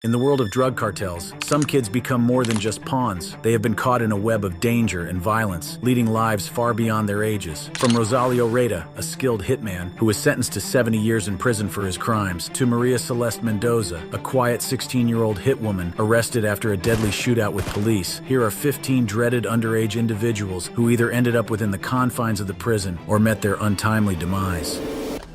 In the world of drug cartels, some kids become more than just pawns. They have been caught in a web of danger and violence, leading lives far beyond their ages. From Rosalio Reyta, a skilled hitman who was sentenced to 70 years in prison for his crimes, to Maria Celeste Mendoza, a quiet 16-year-old hitwoman arrested after a deadly shootout with police, here are 15 dreaded underage individuals who either ended up within the confines of the prison or met their untimely demise.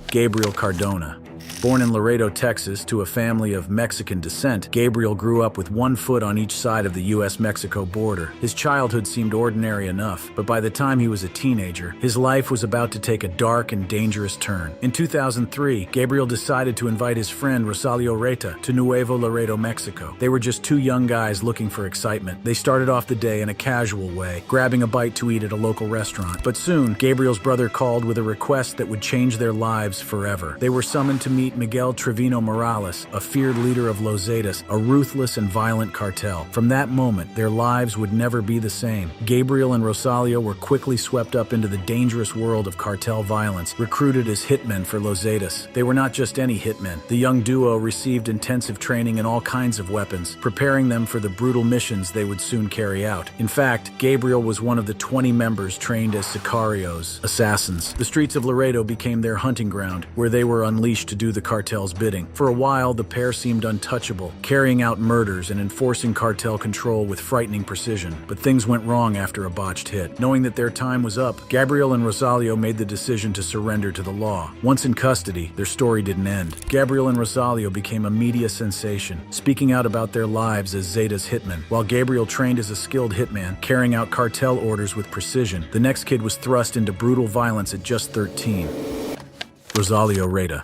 Gabriel Cardona. Born in Laredo, Texas, to a family of Mexican descent, Gabriel grew up with one foot on each side of the U.S.-Mexico border. His childhood seemed ordinary enough, but by the time he was a teenager, his life was about to take a dark and dangerous turn. In 2003, Gabriel decided to invite his friend Rosalio Reyta to Nuevo Laredo, Mexico. They were just two young guys looking for excitement. They started off the day in a casual way, grabbing a bite to eat at a local restaurant. But soon, Gabriel's brother called with a request that would change their lives forever. They were summoned to meet Miguel Trevino Morales, a feared leader of Los Zetas, a ruthless and violent cartel. From that moment, their lives would never be the same. Gabriel and Rosalio were quickly swept up into the dangerous world of cartel violence, recruited as hitmen for Los Zetas. They were not just any hitmen. The young duo received intensive training in all kinds of weapons, preparing them for the brutal missions they would soon carry out. In fact, Gabriel was one of the 20 members trained as sicarios, assassins. The streets of Laredo became their hunting ground, where they were unleashed to do the cartel's bidding. For a while, the pair seemed untouchable, carrying out murders and enforcing cartel control with frightening precision. But things went wrong after a botched hit. Knowing that their time was up, Gabriel and Rosalio made the decision to surrender to the law. Once in custody, their story didn't end. Gabriel and Rosalio became a media sensation, speaking out about their lives as Zeta's hitmen. While Gabriel trained as a skilled hitman, carrying out cartel orders with precision, the next kid was thrust into brutal violence at just 13. Rosalio Reyta.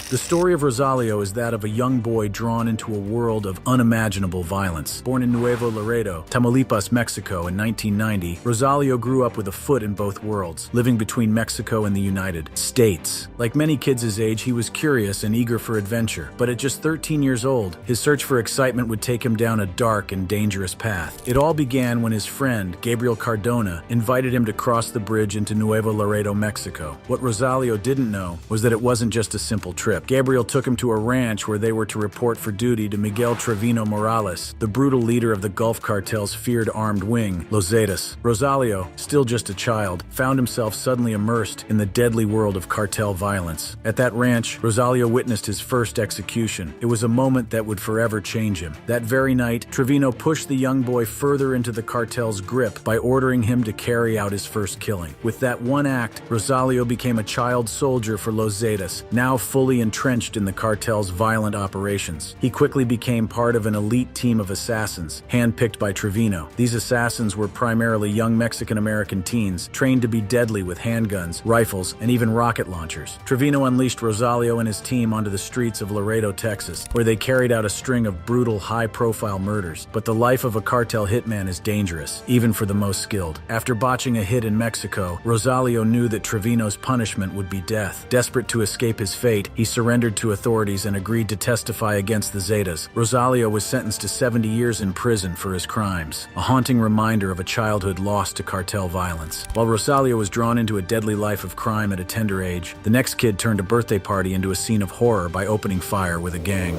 The story of Rosalio is that of a young boy drawn into a world of unimaginable violence. Born in Nuevo Laredo, Tamaulipas, Mexico in 1990, Rosalio grew up with a foot in both worlds, living between Mexico and the United States. Like many kids his age, he was curious and eager for adventure. But at just 13 years old, his search for excitement would take him down a dark and dangerous path. It all began when his friend, Gabriel Cardona, invited him to cross the bridge into Nuevo Laredo, Mexico. What Rosalio didn't know was that it wasn't just a simple trip. Gabriel took him to a ranch where they were to report for duty to Miguel Trevino Morales, the brutal leader of the Gulf Cartel's feared armed wing, Los Zetas. Rosalio, still just a child, found himself suddenly immersed in the deadly world of cartel violence. At that ranch, Rosalio witnessed his first execution. It was a moment that would forever change him. That very night, Trevino pushed the young boy further into the cartel's grip by ordering him to carry out his first killing. With that one act, Rosalio became a child soldier for Los Zetas, now fully entrenched in the cartel's violent operations. He quickly became part of an elite team of assassins, handpicked by Trevino. These assassins were primarily young Mexican-American teens, trained to be deadly with handguns, rifles, and even rocket launchers. Trevino unleashed Rosalio and his team onto the streets of Laredo, Texas, where they carried out a string of brutal, high-profile murders. But the life of a cartel hitman is dangerous, even for the most skilled. After botching a hit in Mexico, Rosalio knew that Trevino's punishment would be death. Desperate to escape his fate, he surrendered to authorities and agreed to testify against the Zetas. Rosalio was sentenced to 70 years in prison for his crimes, a haunting reminder of a childhood lost to cartel violence. While Rosalio was drawn into a deadly life of crime at a tender age, the next kid turned a birthday party into a scene of horror by opening fire with a gang.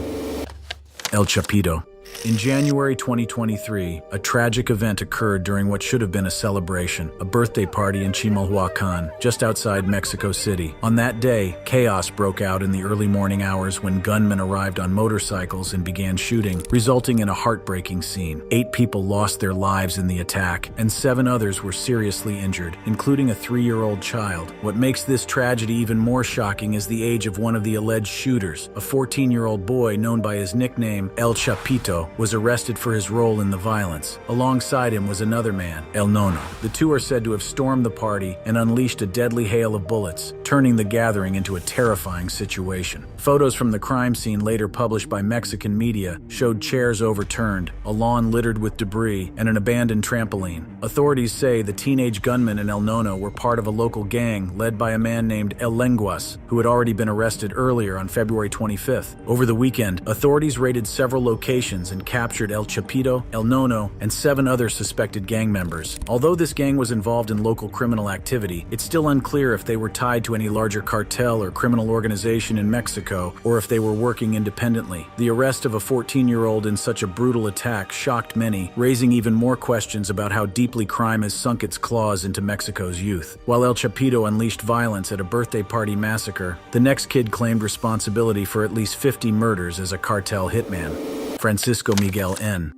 El Chapito. In January 2023, a tragic event occurred during what should have been a celebration, a birthday party in Chimalhuacan, just outside Mexico City. On that day, chaos broke out in the early morning hours when gunmen arrived on motorcycles and began shooting, resulting in a heartbreaking scene. 8 people lost their lives in the attack, and 7 others were seriously injured, including a 3-year-old child. What makes this tragedy even more shocking is the age of one of the alleged shooters. A 14-year-old boy known by his nickname El Chapito was arrested for his role in the violence. Alongside him was another man, El Nono. The two are said to have stormed the party and unleashed a deadly hail of bullets, turning the gathering into a terrifying situation. Photos from the crime scene later published by Mexican media showed chairs overturned, a lawn littered with debris, and an abandoned trampoline. Authorities say the teenage gunman and El Nono were part of a local gang led by a man named El Lenguas, who had already been arrested earlier on February 25th. Over the weekend, authorities raided several locations and had captured El Chapito, El Nono, and 7 other suspected gang members. Although this gang was involved in local criminal activity, it's still unclear if they were tied to any larger cartel or criminal organization in Mexico, or if they were working independently. The arrest of a 14-year-old in such a brutal attack shocked many, raising even more questions about how deeply crime has sunk its claws into Mexico's youth. While El Chapito unleashed violence at a birthday party massacre, the next kid claimed responsibility for at least 50 murders as a cartel hitman. Francisco Miguel N.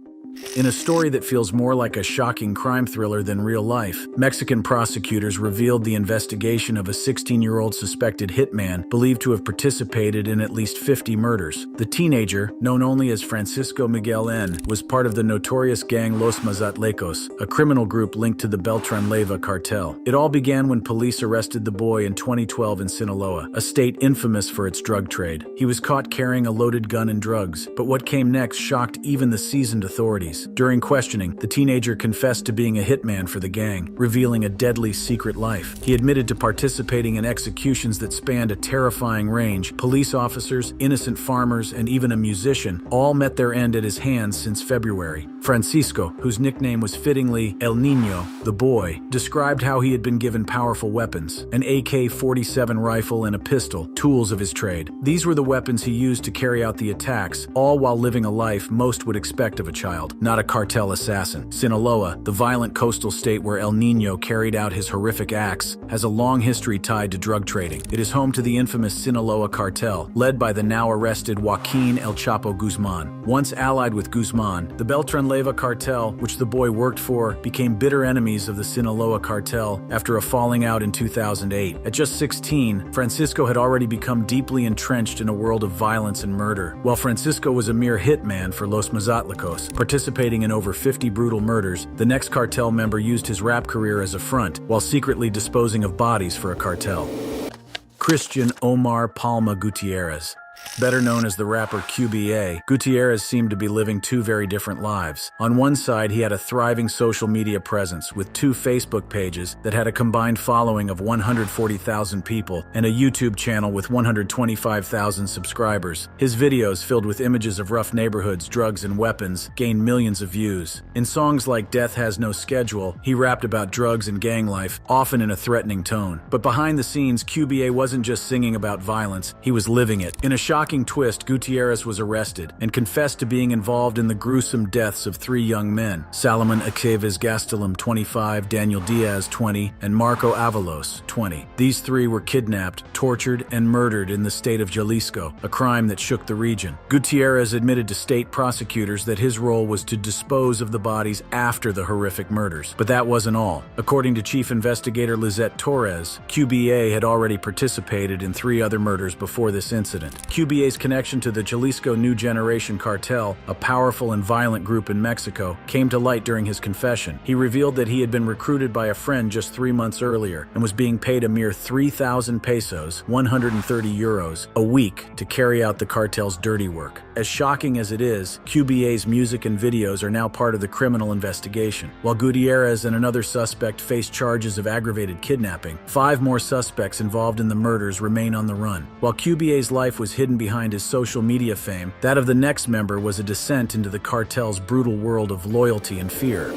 In a story that feels more like a shocking crime thriller than real life, Mexican prosecutors revealed the investigation of a 16-year-old suspected hitman believed to have participated in at least 50 murders. The teenager, known only as Francisco Miguel N., was part of the notorious gang Los Mazatlecos, a criminal group linked to the Beltran-Leyva cartel. It all began when police arrested the boy in 2012 in Sinaloa, a state infamous for its drug trade. He was caught carrying a loaded gun and drugs, but what came next shocked even the seasoned authorities. During questioning, the teenager confessed to being a hitman for the gang, revealing a deadly secret life. He admitted to participating in executions that spanned a terrifying range. Police officers, innocent farmers, and even a musician all met their end at his hands since February. Francisco, whose nickname was fittingly El Niño, the boy, described how he had been given powerful weapons, an AK-47 rifle and a pistol, tools of his trade. These were the weapons he used to carry out the attacks, all while living a life most would expect of a child, not a cartel assassin. Sinaloa, the violent coastal state where El Niño carried out his horrific acts, has a long history tied to drug trading. It is home to the infamous Sinaloa cartel, led by the now arrested Joaquin El Chapo Guzman. Once allied with Guzman, the Beltran-Leyva cartel, which the boy worked for, became bitter enemies of the Sinaloa cartel after a falling out in 2008. At just 16, Francisco had already become deeply entrenched in a world of violence and murder. While Francisco was a mere hitman for Los Mazatlecos, participating in over 50 brutal murders, the next cartel member used his rap career as a front, while secretly disposing of bodies for a cartel. Christian Omar Palma Gutierrez. Better known as the rapper QBA, Gutierrez seemed to be living 2 very different lives. On one side, he had a thriving social media presence with 2 Facebook pages that had a combined following of 140,000 people and a YouTube channel with 125,000 subscribers. His videos, filled with images of rough neighborhoods, drugs, and weapons, gained millions of views. In songs like Death Has No Schedule, he rapped about drugs and gang life, often in a threatening tone. But behind the scenes, QBA wasn't just singing about violence, he was living it. In a shocking twist, Gutierrez was arrested and confessed to being involved in the gruesome deaths of 3 young men: Salomon Aceves Gastelum, 25, Daniel Diaz, 20, and Marco Avalos, 20. These 3 were kidnapped, tortured, and murdered in the state of Jalisco, a crime that shook the region. Gutierrez admitted to state prosecutors that his role was to dispose of the bodies after the horrific murders. But that wasn't all. According to Chief Investigator Lizette Torres, QBA had already participated in 3 other murders before this incident. QBA's connection to the Jalisco New Generation Cartel, a powerful and violent group in Mexico, came to light during his confession. He revealed that he had been recruited by a friend just 3 months earlier and was being paid a mere 3,000 pesos, 130 euros, a week to carry out the cartel's dirty work. As shocking as it is, QBA's music and videos are now part of the criminal investigation. While Gutierrez and another suspect face charges of aggravated kidnapping, 5 more suspects involved in the murders remain on the run. While QBA's life was hidden behind his social media fame, that of the next member was a descent into the cartel's brutal world of loyalty and fear.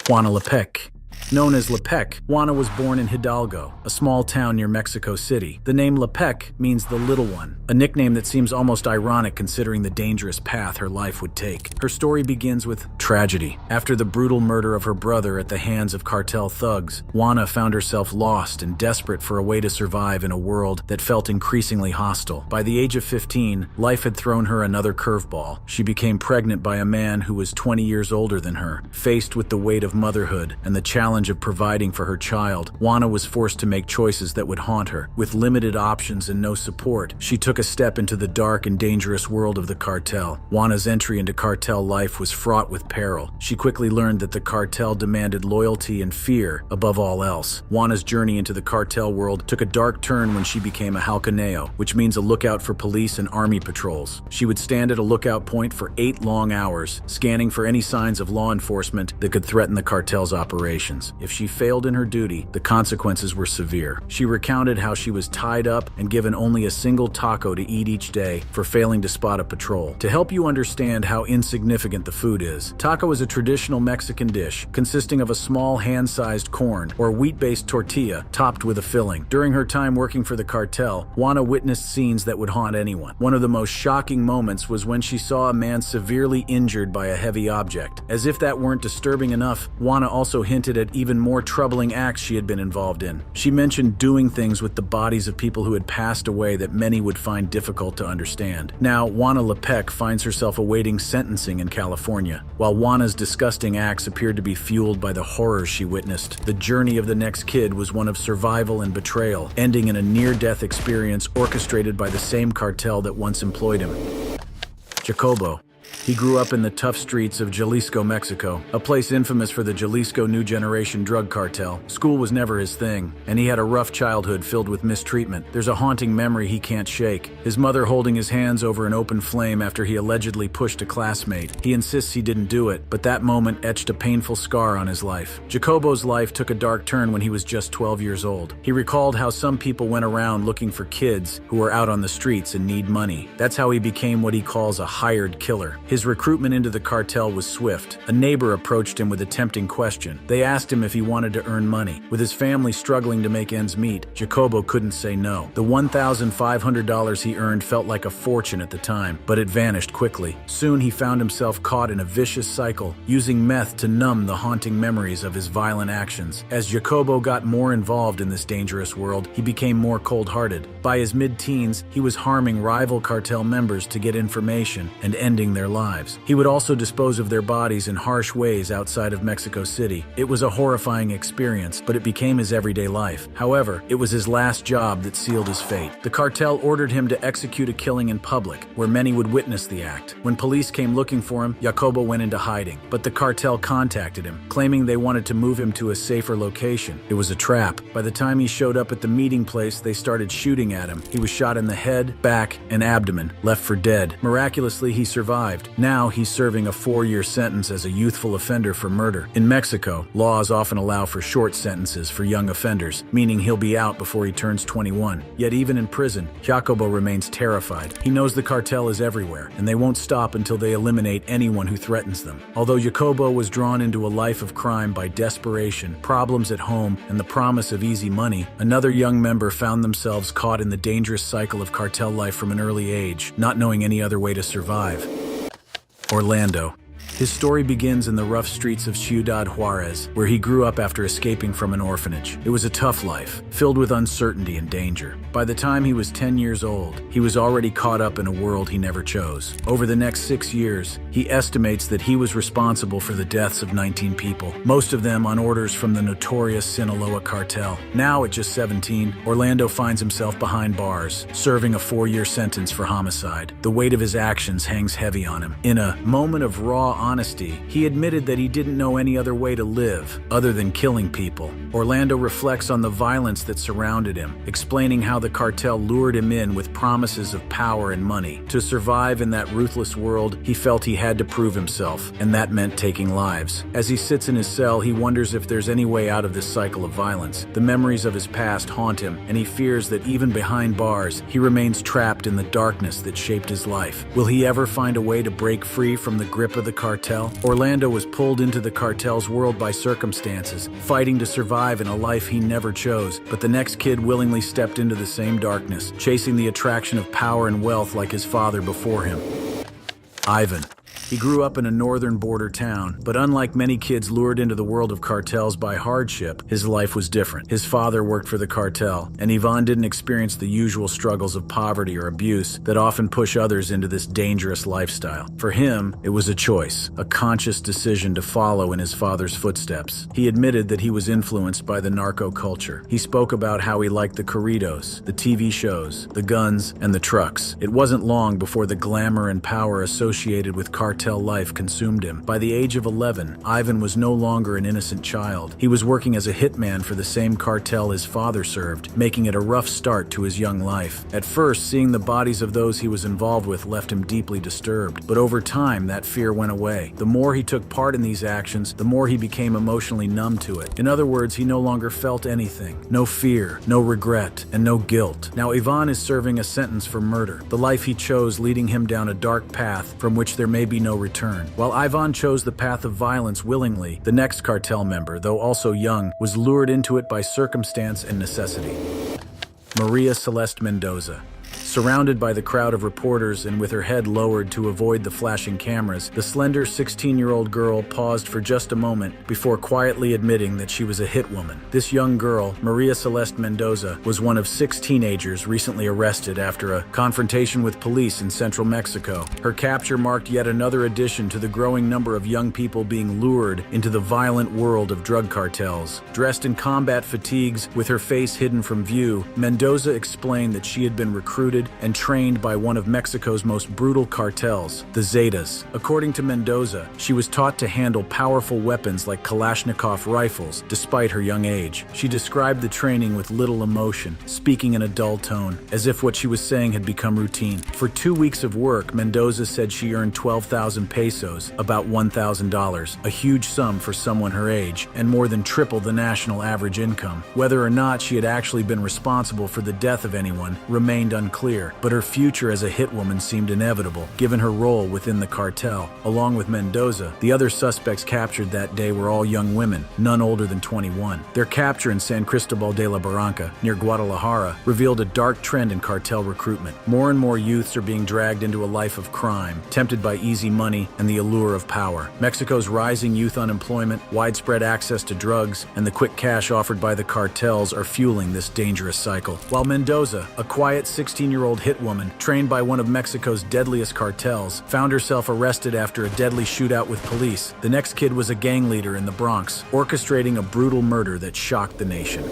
Juana Lepec. Known as Lepec, Juana was born in Hidalgo, a small town near Mexico City. The name Lepec means the little one, a nickname that seems almost ironic considering the dangerous path her life would take. Her story begins with tragedy. After the brutal murder of her brother at the hands of cartel thugs, Juana found herself lost and desperate for a way to survive in a world that felt increasingly hostile. By the age of 15, life had thrown her another curveball. She became pregnant by a man who was 20 years older than her. Faced with the weight of motherhood and the challenge of providing for her child, Juana was forced to make choices that would haunt her. With limited options and no support, she took a step into the dark and dangerous world of the cartel. Juana's entry into cartel life was fraught with peril. She quickly learned that the cartel demanded loyalty and fear above all else. Juana's journey into the cartel world took a dark turn when she became a halcaneo, which means a lookout for police and army patrols. She would stand at a lookout point for 8 long hours, scanning for any signs of law enforcement that could threaten the cartel's operations. instructions. If she failed in her duty, the consequences were severe. She recounted how she was tied up and given only a single taco to eat each day for failing to spot a patrol. To help you understand how insignificant the food is, taco is a traditional Mexican dish consisting of a small hand-sized corn or wheat-based tortilla topped with a filling. During her time working for the cartel, Juana witnessed scenes that would haunt anyone. One of the most shocking moments was when she saw a man severely injured by a heavy object. As if that weren't disturbing enough, Juana also hinted at even more troubling acts she had been involved in. She mentioned doing things with the bodies of people who had passed away that many would find difficult to understand. Now, Juana Lepec finds herself awaiting sentencing in California. While Juana's disgusting acts appeared to be fueled by the horrors she witnessed, the journey of the next kid was one of survival and betrayal, ending in a near-death experience orchestrated by the same cartel that once employed him. Jacobo. He grew up in the tough streets of Jalisco, Mexico, a place infamous for the Jalisco New Generation drug cartel. School was never his thing, and he had a rough childhood filled with mistreatment. There's a haunting memory he can't shake. His mother holding his hands over an open flame after he allegedly pushed a classmate. He insists he didn't do it, but that moment etched a painful scar on his life. Jacobo's life took a dark turn when he was just 12 years old. He recalled how some people went around looking for kids who were out on the streets and need money. That's how he became what he calls a hired killer. His recruitment into the cartel was swift. A neighbor approached him with a tempting question. They asked him if he wanted to earn money. With his family struggling to make ends meet, Jacobo couldn't say no. The $1,500 he earned felt like a fortune at the time, but it vanished quickly. Soon he found himself caught in a vicious cycle, using meth to numb the haunting memories of his violent actions. As Jacobo got more involved in this dangerous world, he became more cold-hearted. By his mid-teens, he was harming rival cartel members to get information and ending their lives. He would also dispose of their bodies in harsh ways outside of Mexico City. It was a horrifying experience, but it became his everyday life. However, it was his last job that sealed his fate. The cartel ordered him to execute a killing in public, where many would witness the act. When police came looking for him, Jacobo went into hiding, but the cartel contacted him, claiming they wanted to move him to a safer location. It was a trap. By the time he showed up at the meeting place, they started shooting at him. He was shot in the head, back, and abdomen, left for dead. Miraculously, he survived. Now he's serving a 4-year sentence as a youthful offender for murder. In Mexico, laws often allow for short sentences for young offenders, meaning he'll be out before he turns 21. Yet even in prison, Jacobo remains terrified. He knows the cartel is everywhere, and they won't stop until they eliminate anyone who threatens them. Although Jacobo was drawn into a life of crime by desperation, problems at home, and the promise of easy money, another young member found themselves caught in the dangerous cycle of cartel life from an early age, not knowing any other way to survive. Orlando. His story begins in the rough streets of Ciudad Juarez, where he grew up after escaping from an orphanage. It was a tough life, filled with uncertainty and danger. By the time he was 10 years old, he was already caught up in a world he never chose. Over the next 6 years, he estimates that he was responsible for the deaths of 19 people, most of them on orders from the notorious Sinaloa cartel. Now, at just 17, Orlando finds himself behind bars, serving a 4-year sentence for homicide. The weight of his actions hangs heavy on him. In a moment of raw honesty, he admitted that he didn't know any other way to live other than killing people. Orlando reflects on the violence that surrounded him, explaining how the cartel lured him in with promises of power and money. To survive in that ruthless world, he felt he had to prove himself, and that meant taking lives. As he sits in his cell, he wonders if there's any way out of this cycle of violence. The memories of his past haunt him, and he fears that even behind bars, he remains trapped in the darkness that shaped his life. Will he ever find a way to break free from the grip of the cartel? Orlando was pulled into the cartel's world by circumstances, fighting to survive in a life he never chose, but the next kid willingly stepped into the same darkness, chasing the attraction of power and wealth like his father before him. Ivan. He grew up in a northern border town, but unlike many kids lured into the world of cartels by hardship, his life was different. His father worked for the cartel, and Ivan didn't experience the usual struggles of poverty or abuse that often push others into this dangerous lifestyle. For him, it was a choice, a conscious decision to follow in his father's footsteps. He admitted that he was influenced by the narco culture. He spoke about how he liked the corridos, the TV shows, the guns, and the trucks. It wasn't long before the glamour and power associated with cartel cartel life consumed him. By the age of 11, Ivan was no longer an innocent child. He was working as a hitman for the same cartel his father served, making it a rough start to his young life. At first, seeing the bodies of those he was involved with left him deeply disturbed, but over time, that fear went away. The more he took part in these actions, the more he became emotionally numb to it. In other words, he no longer felt anything. No fear, no regret, and no guilt. Now Ivan is serving a sentence for murder, the life he chose leading him down a dark path from which there may be no return. While Ivan chose the path of violence willingly, the next cartel member, though also young, was lured into it by circumstance and necessity. Maria Celeste Mendoza. Surrounded by the crowd of reporters and with her head lowered to avoid the flashing cameras, the slender 16-year-old girl paused for just a moment before quietly admitting that she was a hit woman. This young girl, Maria Celeste Mendoza, was one of 6 teenagers recently arrested after a confrontation with police in central Mexico. Her capture marked yet another addition to the growing number of young people being lured into the violent world of drug cartels. Dressed in combat fatigues, with her face hidden from view, Mendoza explained that she had been recruited and trained by one of Mexico's most brutal cartels, the Zetas. According to Mendoza, she was taught to handle powerful weapons like Kalashnikov rifles, despite her young age. She described the training with little emotion, speaking in a dull tone, as if what she was saying had become routine. For 2 weeks of work, Mendoza said she earned 12,000 pesos, about $1,000, a huge sum for someone her age, and more than triple the national average income. Whether or not she had actually been responsible for the death of anyone remained unclear, but her future as a hitwoman seemed inevitable, given her role within the cartel. Along with Mendoza, the other suspects captured that day were all young women, none older than 21. Their capture in San Cristobal de la Barranca, near Guadalajara, revealed a dark trend in cartel recruitment. More and more youths are being dragged into a life of crime, tempted by easy money and the allure of power. Mexico's rising youth unemployment, widespread access to drugs, and the quick cash offered by the cartels are fueling this dangerous cycle. While Mendoza, a quiet 16-year-old hitwoman trained by one of Mexico's deadliest cartels, found herself arrested after a deadly shootout with police, the next kid was a gang leader in the Bronx, orchestrating a brutal murder that shocked the nation.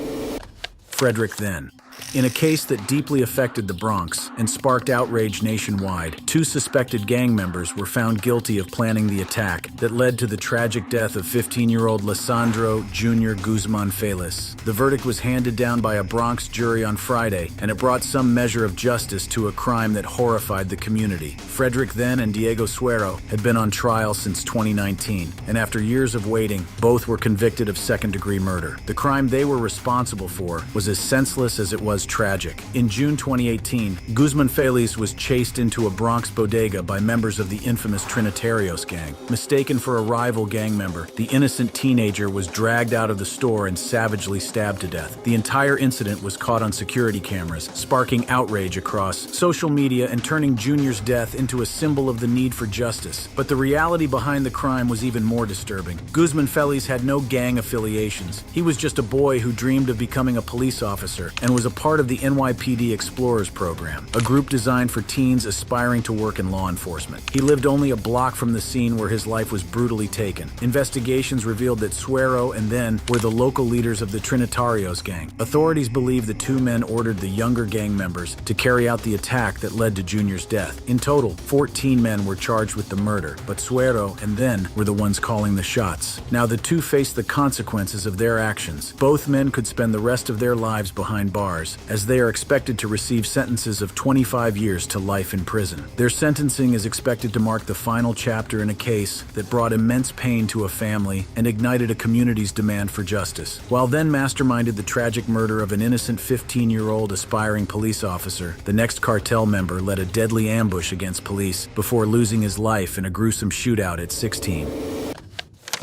Frederick Then. In a case that deeply affected the Bronx and sparked outrage nationwide, 2 suspected gang members were found guilty of planning the attack that led to the tragic death of 15-year-old Lisandro Jr. Guzman Feliz. The verdict was handed down by a Bronx jury on Friday, and it brought some measure of justice to a crime that horrified the community. Frederick Then and Diego Suero had been on trial since 2019, and after years of waiting, both were convicted of second-degree murder. The crime they were responsible for was as senseless as it was tragic. In June 2018, Guzman Feliz was chased into a Bronx bodega by members of the infamous Trinitarios gang. Mistaken for a rival gang member, the innocent teenager was dragged out of the store and savagely stabbed to death. The entire incident was caught on security cameras, sparking outrage across social media and turning Junior's death into a symbol of the need for justice. But the reality behind the crime was even more disturbing. Guzman Feliz had no gang affiliations. He was just a boy who dreamed of becoming a police officer and was a part of the NYPD Explorers program, a group designed for teens aspiring to work in law enforcement. He lived only a block from the scene where his life was brutally taken. Investigations revealed that Suero and Then were the local leaders of the Trinitarios gang. Authorities believe the 2 men ordered the younger gang members to carry out the attack that led to Junior's death. In total, 14 men were charged with the murder, but Suero and Then were the ones calling the shots. Now the 2 faced the consequences of their actions. Both men could spend the rest of their lives behind bars, as they are expected to receive sentences of 25 years to life in prison. Their sentencing is expected to mark the final chapter in a case that brought immense pain to a family and ignited a community's demand for justice. While Then masterminded the tragic murder of an innocent 15-year-old aspiring police officer, the next cartel member led a deadly ambush against police before losing his life in a gruesome shootout at 16.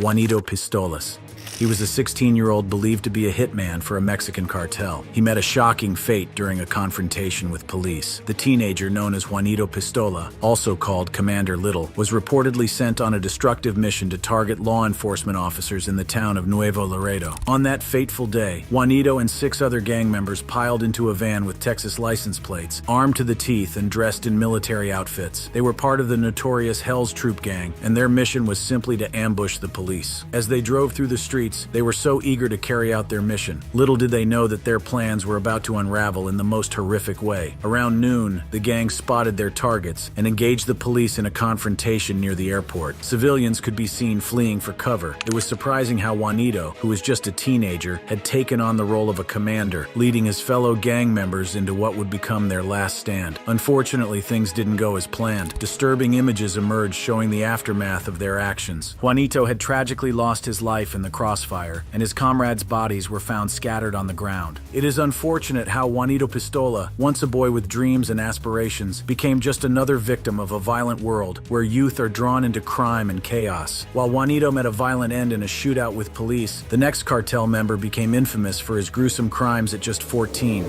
Juanito Pistolas. He was a 16-year-old believed to be a hitman for a Mexican cartel. He met a shocking fate during a confrontation with police. The teenager, known as Juanito Pistola, also called Commander Little, was reportedly sent on a destructive mission to target law enforcement officers in the town of Nuevo Laredo. On that fateful day, Juanito and 6 other gang members piled into a van with Texas license plates, armed to the teeth and dressed in military outfits. They were part of the notorious Hell's Troop gang, and their mission was simply to ambush the police. As they drove through the streets, streets, they were so eager to carry out their mission. Little did they know that their plans were about to unravel in the most horrific way. Around noon, the gang spotted their targets and engaged the police in a confrontation near the airport. Civilians could be seen fleeing for cover. It was surprising how Juanito, who was just a teenager, had taken on the role of a commander, leading his fellow gang members into what would become their last stand. Unfortunately, things didn't go as planned. Disturbing images emerged showing the aftermath of their actions. Juanito had tragically lost his life in the crossfire, and his comrades' bodies were found scattered on the ground. It is unfortunate how Juanito Pistola, once a boy with dreams and aspirations, became just another victim of a violent world where youth are drawn into crime and chaos. While Juanito met a violent end in a shootout with police, the next cartel member became infamous for his gruesome crimes at just 14.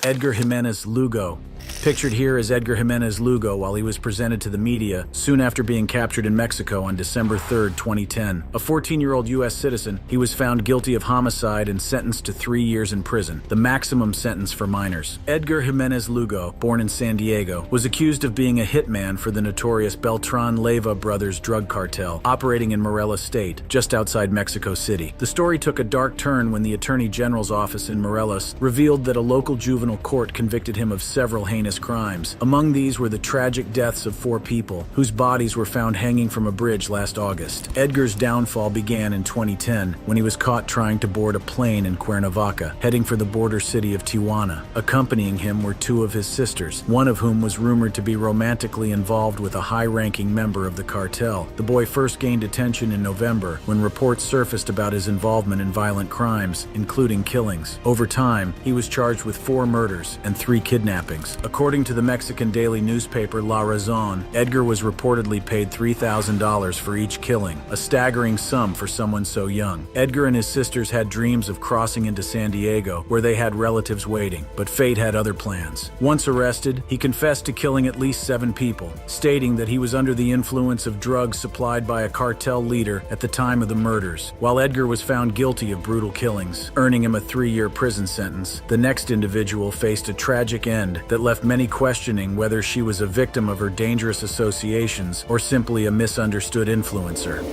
Edgar Jimenez Lugo. Pictured here is Edgar Jimenez Lugo while he was presented to the media soon after being captured in Mexico on December 3, 2010. A 14-year-old U.S. citizen, he was found guilty of homicide and sentenced to 3 years in prison, the maximum sentence for minors. Edgar Jimenez Lugo, born in San Diego, was accused of being a hitman for the notorious Beltran Leyva brothers drug cartel operating in Morelos State, just outside Mexico City. The story took a dark turn when the Attorney General's office in Morelos revealed that a local juvenile court convicted him of several heinous crimes. Among these were the tragic deaths of 4 people, whose bodies were found hanging from a bridge last August. Edgar's downfall began in 2010 when he was caught trying to board a plane in Cuernavaca, heading for the border city of Tijuana. Accompanying him were 2 of his sisters, one of whom was rumored to be romantically involved with a high-ranking member of the cartel. The boy first gained attention in November when reports surfaced about his involvement in violent crimes, including killings. Over time, he was charged with 4 murders and 3 kidnappings. According to the Mexican daily newspaper La Razón, Edgar was reportedly paid $3,000 for each killing, a staggering sum for someone so young. Edgar and his sisters had dreams of crossing into San Diego, where they had relatives waiting, but fate had other plans. Once arrested, he confessed to killing at least 7 people, stating that he was under the influence of drugs supplied by a cartel leader at the time of the murders. While Edgar was found guilty of brutal killings, earning him a 3-year prison sentence, the next individual faced a tragic end that left many questioning whether she was a victim of her dangerous associations or simply a misunderstood influencer.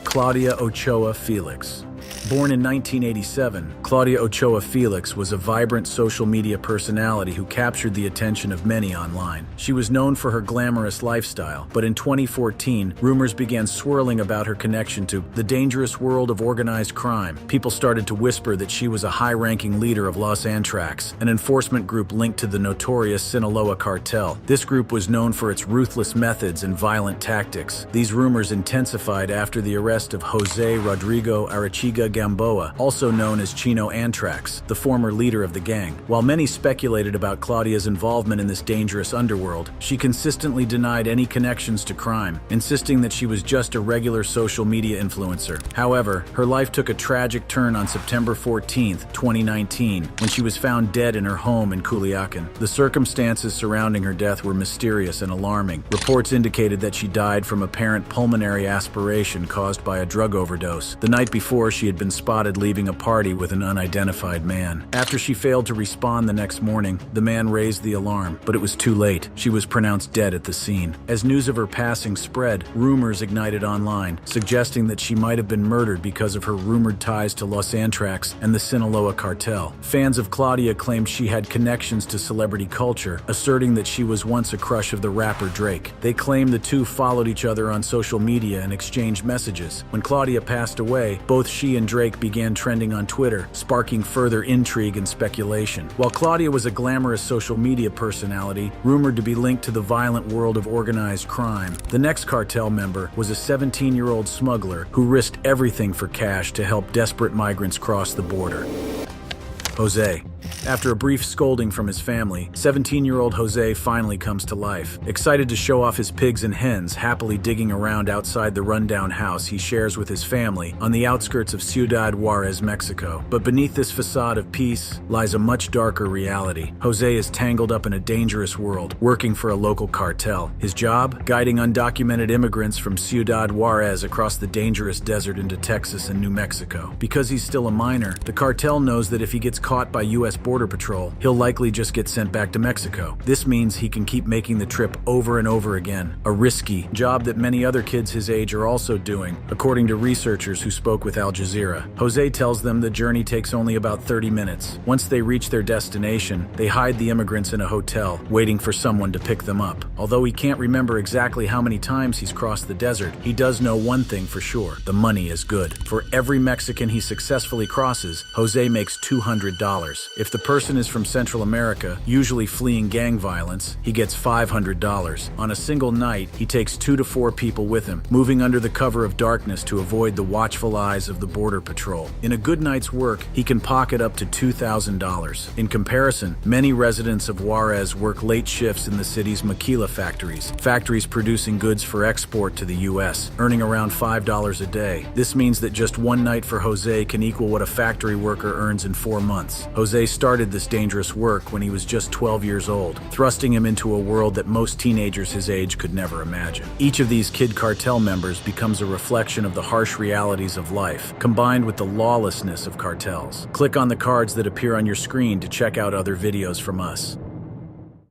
Claudia Ochoa Felix. Born in 1987, Claudia Ochoa Felix was a vibrant social media personality who captured the attention of many online. She was known for her glamorous lifestyle, but in 2014, rumors began swirling about her connection to the dangerous world of organized crime. People started to whisper that she was a high-ranking leader of Los Antrax, an enforcement group linked to the notorious Sinaloa cartel. This group was known for its ruthless methods and violent tactics. These rumors intensified after the arrest of Jose Rodrigo Arachiga Gamboa, also known as Chino Antrax, the former leader of the gang. While many speculated about Claudia's involvement in this dangerous underworld, she consistently denied any connections to crime, insisting that she was just a regular social media influencer. However, her life took a tragic turn on September 14, 2019, when she was found dead in her home in Culiacan. The circumstances surrounding her death were mysterious and alarming. Reports indicated that she died from apparent pulmonary aspiration caused by a drug overdose. The night before, she had been spotted leaving a party with an unidentified man. After she failed to respond the next morning, the man raised the alarm, but it was too late. She was pronounced dead at the scene. As news of her passing spread, rumors ignited online, suggesting that she might have been murdered because of her rumored ties to Los Antrax and the Sinaloa cartel. Fans of Claudia claimed she had connections to celebrity culture, asserting that she was once a crush of the rapper Drake. They claimed the two followed each other on social media and exchanged messages. When Claudia passed away, both she and Drake began trending on Twitter, sparking further intrigue and speculation. While Claudia was a glamorous social media personality, rumored to be linked to the violent world of organized crime, the next cartel member was a 17-year-old smuggler who risked everything for cash to help desperate migrants cross the border. Jose. After a brief scolding from his family, 17-year-old Jose finally comes to life. Excited to show off his pigs and hens, happily digging around outside the rundown house he shares with his family on the outskirts of Ciudad Juarez, Mexico. But beneath this facade of peace lies a much darker reality. Jose is tangled up in a dangerous world, working for a local cartel. His job? Guiding undocumented immigrants from Ciudad Juarez across the dangerous desert into Texas and New Mexico. Because he's still a minor, the cartel knows that if he gets caught by U.S. U.S. Border Patrol, he'll likely just get sent back to Mexico. This means he can keep making the trip over and over again, a risky job that many other kids his age are also doing, according to researchers who spoke with Al Jazeera. Jose tells them the journey takes only about 30 minutes. Once they reach their destination, they hide the immigrants in a hotel, waiting for someone to pick them up. Although he can't remember exactly how many times he's crossed the desert, he does know one thing for sure: the money is good. For every Mexican he successfully crosses, Jose makes $200. If the person is from Central America, usually fleeing gang violence, he gets $500. On a single night, he takes 2 to 4 people with him, moving under the cover of darkness to avoid the watchful eyes of the Border Patrol. In a good night's work, he can pocket up to $2,000. In comparison, many residents of Juarez work late shifts in the city's maquila factories producing goods for export to the U.S., earning around $5 a day. This means that just one night for Jose can equal what a factory worker earns in 4 months. Jose started this dangerous work when he was just 12 years old, thrusting him into a world that most teenagers his age could never imagine. Each of these kid cartel members becomes a reflection of the harsh realities of life, combined with the lawlessness of cartels. Click on the cards that appear on your screen to check out other videos from us.